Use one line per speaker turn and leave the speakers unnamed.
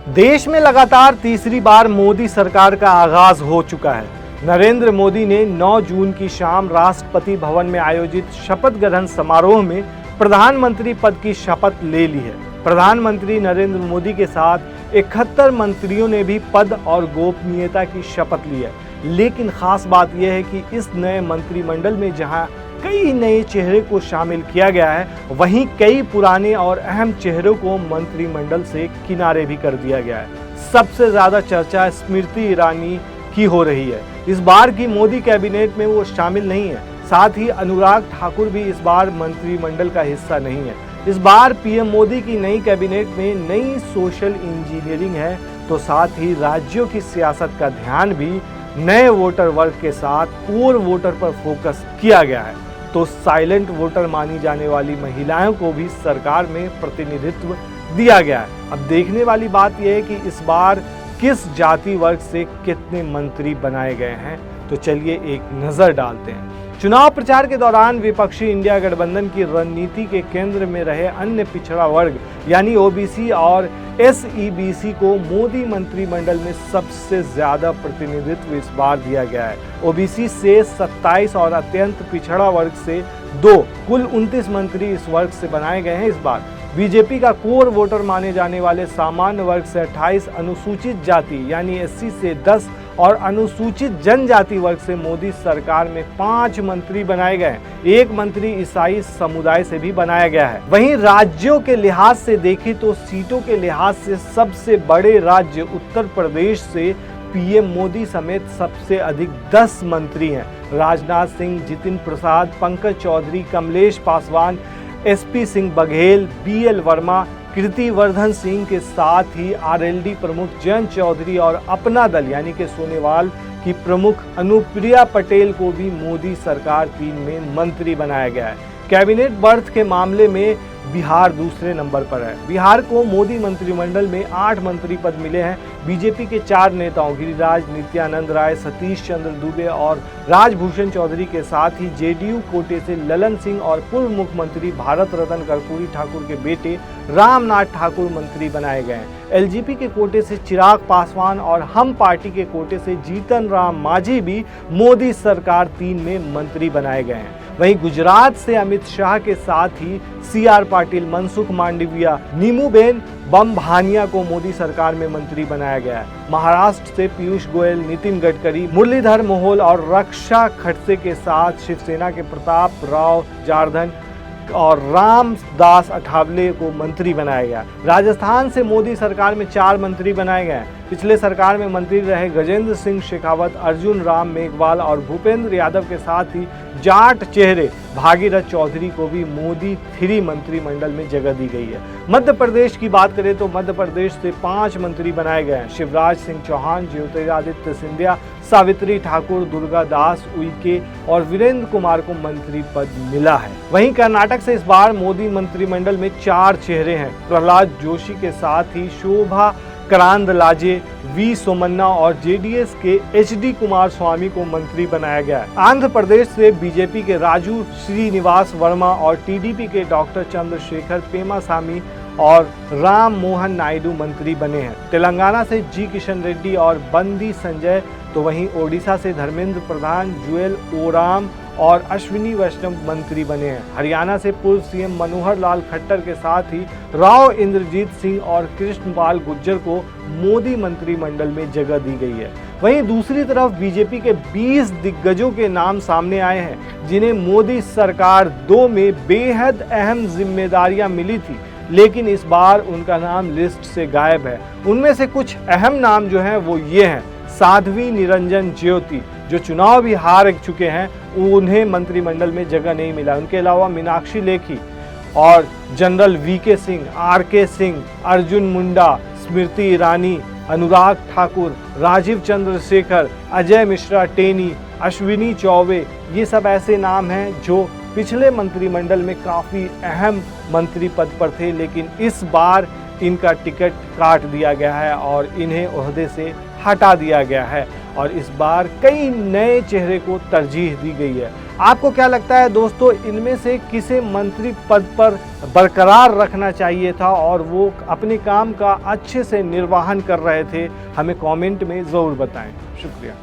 देश में लगातार तीसरी बार मोदी सरकार का आगाज हो चुका है। नरेंद्र मोदी ने 9 जून की शाम राष्ट्रपति भवन में आयोजित शपथ ग्रहण समारोह में प्रधानमंत्री पद की शपथ ले ली है। प्रधानमंत्री नरेंद्र मोदी के साथ 71 मंत्रियों ने भी पद और गोपनीयता की शपथ ली है। लेकिन खास बात यह है कि इस नए मंत्रिमंडल में जहां कई नए चेहरे को शामिल किया गया है, वहीं कई पुराने और अहम चेहरों को मंत्रिमंडल से किनारे भी कर दिया गया है। सबसे ज्यादा चर्चा स्मृति ईरानी की हो रही है। इस बार की मोदी कैबिनेट में वो शामिल नहीं है। साथ ही अनुराग ठाकुर भी इस बार मंत्रिमंडल का हिस्सा नहीं है। इस बार पीएम मोदी की नई कैबिनेट में नई सोशल इंजीनियरिंग है, तो साथ ही राज्यों की सियासत का ध्यान भी नए वोटर वर्ग के साथ कोर वोटर पर फोकस किया गया है। तो साइलेंट वोटर मानी जाने वाली महिलाओं को भी सरकार में प्रतिनिधित्व दिया गया है। अब देखने वाली बात यह है कि इस बार किस जाति वर्ग से कितने मंत्री बनाए गए हैं। तो चलिए एक नजर डालते हैं। चुनाव प्रचार के दौरान विपक्षी इंडिया गठबंधन की रणनीति के केंद्र में रहे अन्य पिछड़ा वर्ग यानी ओबीसी और एसईबीसी को मोदी मंत्रिमंडल में सबसे ज्यादा प्रतिनिधित्व इस बार दिया गया है। ओबीसी से 27 और अत्यंत पिछड़ा वर्ग से 2 कुल 29 मंत्री इस वर्ग से बनाए गए हैं। इस बार बीजेपी का कोर वोटर माने जाने वाले सामान्य वर्ग से 28, अनुसूचित जाति यानी एससी से 10 और अनुसूचित जनजाति वर्ग से मोदी सरकार में 5 मंत्री बनाए गए हैं। 1 मंत्री ईसाई समुदाय से भी बनाया गया है। वहीं राज्यों के लिहाज से देखें तो सीटों के लिहाज से सबसे बड़े राज्य उत्तर प्रदेश से पीएम मोदी समेत सबसे अधिक 10 मंत्री हैं। राजनाथ सिंह, जितिन प्रसाद, पंकज चौधरी, कमलेश पासवान, एसपी सिंह बघेल, बीएल वर्मा, कीर्तिवर्धन सिंह के साथ ही आरएलडी प्रमुख जयंत चौधरी और अपना दल यानी कि सोनेवाल की प्रमुख अनुप्रिया पटेल को भी मोदी सरकार 3 में मंत्री बनाया गया है। कैबिनेट बर्थ के मामले में बिहार दूसरे नंबर पर है। बिहार को मोदी मंत्रिमंडल में 8 मंत्री पद मिले हैं। बीजेपी के 4 नेताओं गिरिराज, नित्यानंद राय, सतीश चंद्र दुबे और राजभूषण चौधरी के साथ ही जेडीयू कोटे से ललन सिंह और पूर्व मुख्यमंत्री भारत रत्न कर्पूरी ठाकुर के बेटे रामनाथ ठाकुर मंत्री बनाए गए हैं। एलजेपी के कोटे से चिराग पासवान और हम पार्टी के कोटे से जीतन राम मांझी भी मोदी सरकार 3 में मंत्री बनाए गए हैं। वहीं गुजरात से अमित शाह के साथ ही सीआर पाटिल, मनसुख मांडविया, नीमूबेन बमभानिया को मोदी सरकार में मंत्री बनाया गया है। महाराष्ट्र से पीयूष गोयल, नितिन गडकरी, मुरलीधर मोहोल और रक्षा खड़से के साथ शिवसेना के प्रताप राव जार्धन और रामदास अठावले को मंत्री बनाया गया। राजस्थान से मोदी सरकार में 4 मंत्री बनाए गए हैं। पिछले सरकार में मंत्री रहे गजेंद्र सिंह शेखावत, अर्जुन राम मेघवाल और भूपेंद्र यादव के साथ ही जाट चेहरे भागीरथ चौधरी को भी मोदी 3 मंत्रिमंडल में जगह दी गई है। मध्य प्रदेश की बात करें तो मध्य प्रदेश से 5 मंत्री बनाए गए हैं। शिवराज सिंह चौहान, ज्योतिरादित्य सिंधिया, सावित्री ठाकुर, दुर्गा दास उइके और वीरेंद्र कुमार को मंत्री पद मिला है। वहीं कर्नाटक से इस बार मोदी मंत्रिमंडल में 4 चेहरे हैं। प्रहलाद जोशी के साथ ही शोभा करांदलाजे, वी सोमन्ना और जेडीएस के एचडी कुमार स्वामी को मंत्री बनाया गया है। आंध्र प्रदेश से बीजेपी के राजू श्रीनिवास वर्मा और टीडीपी के डॉक्टर चंद्रशेखर पेमासामी और राम मोहन नायडू मंत्री बने हैं। तेलंगाना से जी किशन रेड्डी और बंदी संजय, तो वहीं ओडिशा से धर्मेंद्र प्रधान, जुएल ओराम और अश्विनी वैष्णव मंत्री बने हैं। हरियाणा से पूर्व सीएम मनोहर लाल खट्टर के साथ ही राव इंद्रजीत सिंह और कृष्णपाल गुर्जर को मोदी मंत्रिमंडल में जगह दी गई है। वहीं दूसरी तरफ बीजेपी के 20 दिग्गजों के नाम सामने आए हैं, जिन्हें मोदी सरकार 2 में बेहद अहम जिम्मेदारियां मिली थी, लेकिन इस बार उनका नाम लिस्ट से गायब है। उनमें से कुछ अहम नाम जो हैं वो ये हैं। साध्वी निरंजन ज्योति जो चुनाव भी हार चुके हैं, उन्हें मंत्रिमंडल में जगह नहीं मिला। उनके अलावा मीनाक्षी लेखी और general VK Singh, RK Singh, Arjun Munda, Smriti Irani, Anurag Thakur, Rajeev Chandrashekhar, Ajay Mishra Teni, Ashwini Choubey, ये सब ऐसे नाम हैं जो पिछले मंत्रिमंडल में काफ़ी अहम मंत्री पद पर थे, लेकिन इस बार इनका टिकट काट दिया गया है और इन्हें ओहदे से हटा दिया गया है और इस बार कई नए चेहरे को तरजीह दी गई है। आपको क्या लगता है दोस्तों, इनमें से किसे मंत्री पद पर बरकरार रखना चाहिए था और वो अपने काम का अच्छे से निर्वहन कर रहे थे? हमें कमेंट में ज़रूर बताएं। शुक्रिया।